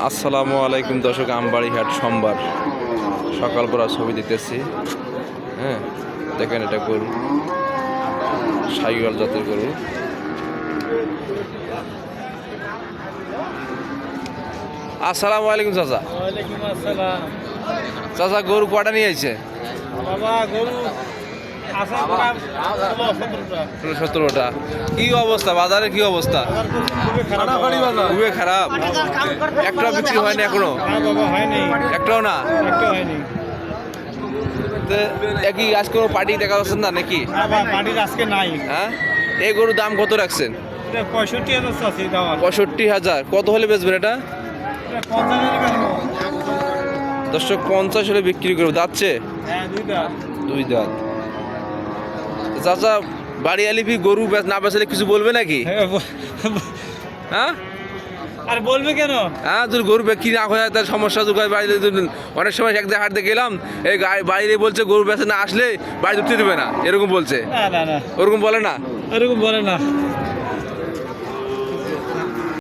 আসসালামু আলাইকুম দর্শক, আমবাড়িহাট সোমবার সকাল করা ছবি দিতেছি। হ্যাঁ, দেখেন এটা গরু, সাইওয়াল জাতের গরু। আসসালামু আলাইকুম চাচা। ওয়ালাইকুম আসসালাম। চাচা গরু কটা নিয়ে আইছে? বাবা গরু আশা করা 17টা। কি অবস্থা বাজারে, কি অবস্থা? খুবই খারাপ। একটাও বিক্রি হয়নি এখনো? বাবা হয়নি, একটাও না? একটা হয়নি। তো একই আজ কোনো পার্টি দেখা যাচ্ছে না নাকি? বাবা পার্টির আজকে নাই। হ্যাঁ, এই গরুর দাম কত রাখছেন? এটা 65,000 চাচ্ছি দাম। 65,000। কত হলে বেচবেন এটা? এটা 55 বেচবো। দর্শক 50 হলে বিক্রি করবো। যাচ্ছে হ্যাঁ দুইটা। দুই দাঁত। চাচা বাড়ি আলিফি গরু না বেচলে কিছু বলবে নাকি? হ্যাঁ আর বলবে কেন? হ্যাঁ, তোর গরু বিক্রি না হয় তার সমস্যা তো বাড়িতে। অনেক সময় এক জায়গায় হাঁটতে গেলাম, এই বাড়িতে বলছে গরু বেচে না আসলে বাড়ি ঢুকতে দেবে না, এরকম বলছে। না না না, ওরকম বলে না? এরকম বলে না।